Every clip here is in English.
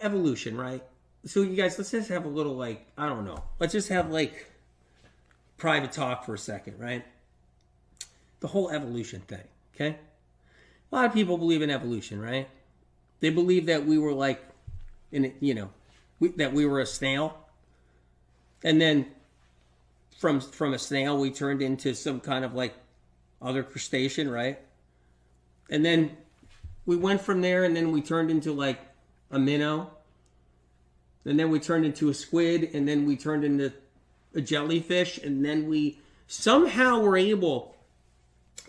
evolution, right? So you guys, let's just have a little I don't know. Let's just have private talk for a second, right? The whole evolution thing, okay? A lot of people believe in evolution, right? They believe that we were that we were a snail. And then from a snail, we turned into some kind of other crustacean, right? And then we went from there, and then we turned into a minnow. And then we turned into a squid, and then we turned into a jellyfish, and then we somehow were able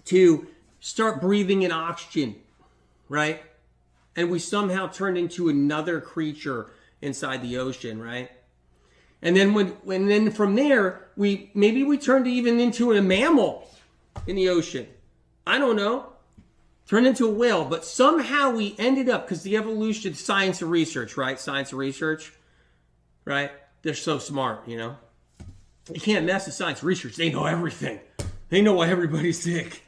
to start breathing in oxygen, right? And we somehow turned into another creature inside the ocean, right? And then from there, we turned even into a mammal in the ocean. I don't know. Turned into a whale, but somehow we ended up, because the evolution, science and research, right? Science and research, right? They're so smart, You can't mess with science research. They know everything. They know why everybody's sick.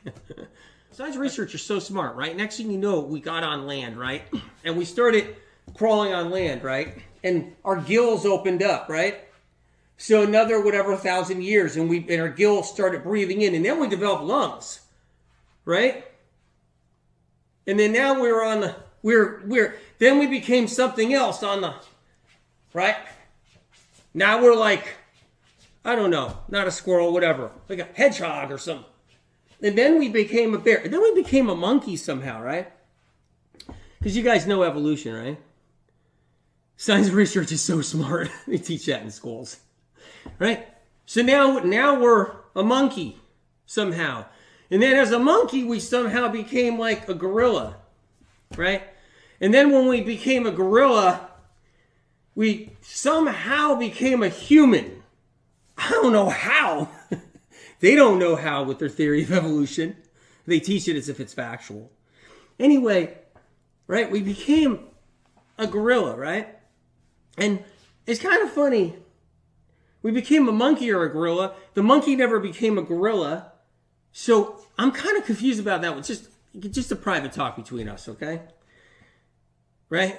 Science research are so smart, right? Next thing you know, we got on land, right? And we started crawling on land, right? And our gills opened up, right? So another 1,000 years, and our gills started breathing in, and then we developed lungs, right? And then now then we became something else right? Now we're I don't know, not a squirrel, whatever, like a hedgehog or something. And then we became a bear. And then we became a monkey somehow, right? Because you guys know evolution, right? Science research is so smart. They teach that in schools, right? So now we're a monkey somehow. And then as a monkey, we somehow became a gorilla, right? And then when we became a gorilla, we somehow became a human. I don't know how. They don't know how with their theory of evolution. They teach it as if it's factual. Anyway, right, we became a gorilla, right? And it's kind of funny. We became a monkey or a gorilla. The monkey never became a gorilla. So I'm kind of confused about that. It's just a private talk between us, okay? Right?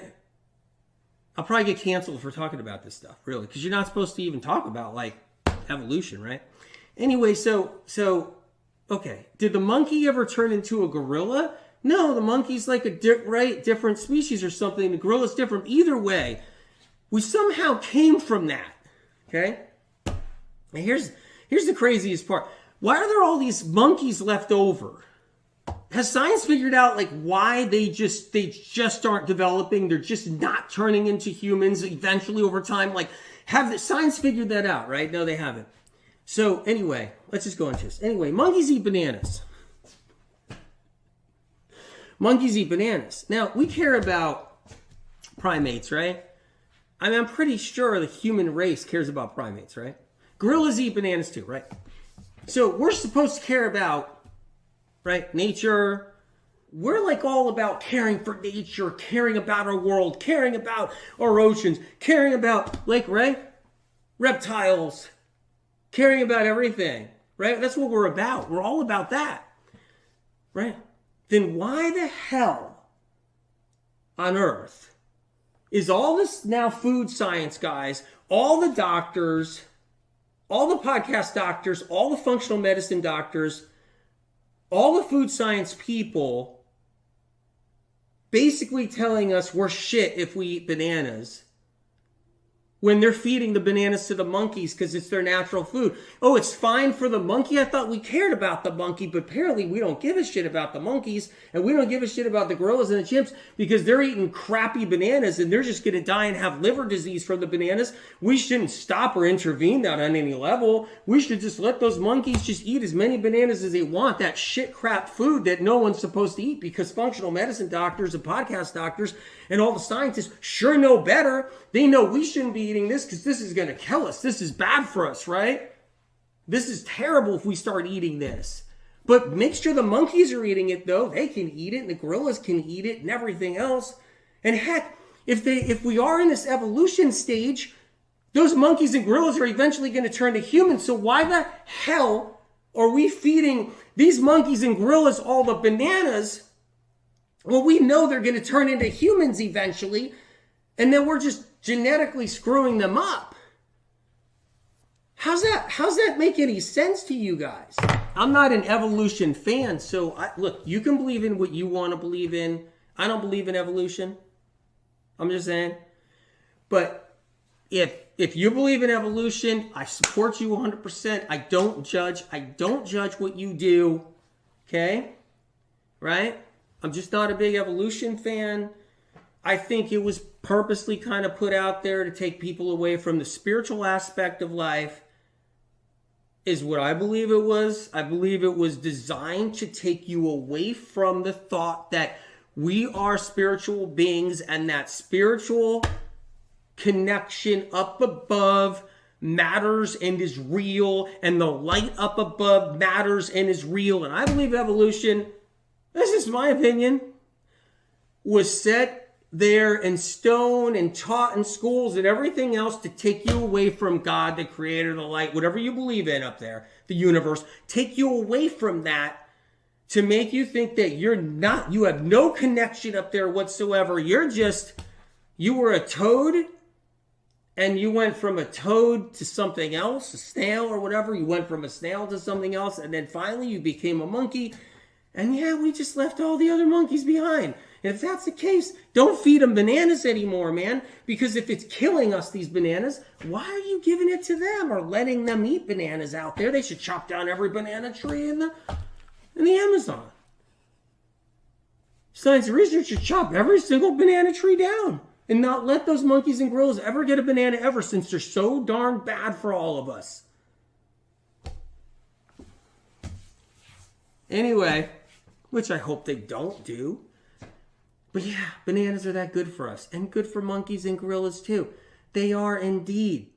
I'll probably get canceled for talking about this stuff, really, because you're not supposed to even talk about evolution, right? Anyway, so okay. Did the monkey ever turn into a gorilla? No, the monkey's different species or something. The gorilla's different. Either way, we somehow came from that. Okay? And here's the craziest part. Why are there all these monkeys left over? Has science figured out why they just aren't developing? They're just not turning into humans eventually over time. Have the science figured that out, right? No, they haven't. So anyway, let's just go into this. Anyway, monkeys eat bananas. Monkeys eat bananas. Now, we care about primates, right? I'm pretty sure the human race cares about primates, right? Gorillas eat bananas too, right? So we're supposed to care about, right, nature. We're all about caring for nature, caring about our world, caring about our oceans, caring about, right, reptiles, caring about everything, right? That's what we're about. We're all about that, right? Then why the hell on earth is all this now food science guys, all the doctors, all the podcast doctors, all the functional medicine doctors, all the food science people basically telling us we're shit if we eat bananas when they're feeding the bananas to the monkeys because it's their natural food? Oh, it's fine for the monkey? I thought we cared about the monkey, but apparently we don't give a shit about the monkeys, and we don't give a shit about the gorillas and the chimps because they're eating crappy bananas and they're just going to die and have liver disease from the bananas. We shouldn't stop or intervene that on any level. We should just let those monkeys just eat as many bananas as they want, that shit crap food that no one's supposed to eat, because functional medicine doctors and podcast doctors and all the scientists sure know better. They know we shouldn't be eating this because this is going to kill us. This is bad for us, right? This is terrible if we start eating this. But make sure the monkeys are eating it, though. They can eat it, and the gorillas can eat it, and everything else. And heck, if we are in this evolution stage, those monkeys and gorillas are eventually going to turn to humans. So why the hell are we feeding these monkeys and gorillas all the bananas? Well, we know they're going to turn into humans eventually. and then we're just genetically screwing them up. How's that make any sense to you guys? I'm not an evolution fan, so look, you can believe in what you want to believe in. I don't believe in evolution. I'm just saying. But if you believe in evolution, I support you 100%. I don't judge. I don't judge what you do. Okay? Right? I'm just not a big evolution fan. I think it was purposely kind of put out there to take people away from the spiritual aspect of life, is what I believe it was. I believe it was designed to take you away from the thought that we are spiritual beings and that spiritual connection up above matters and is real, and the light up above matters and is real. And I believe evolution, this is my opinion, was set there in stone and taught in schools and everything else to take you away from God, the creator, the light, whatever you believe in up there, the universe, take you away from that to make you think that you have no connection up there whatsoever. You were a toad, and you went from a toad to something else, a snail or whatever. You went from a snail to something else, and then finally you became a monkey. And yeah, we just left all the other monkeys behind. And if that's the case, don't feed them bananas anymore, man. Because if it's killing us, these bananas, why are you giving it to them or letting them eat bananas out there? They should chop down every banana tree in the Amazon. Science research should chop every single banana tree down and not let those monkeys and gorillas ever get a banana ever, since they're so darn bad for all of us. Anyway, which I hope they don't do. But yeah, bananas are that good for us, and good for monkeys and gorillas too. They are indeed.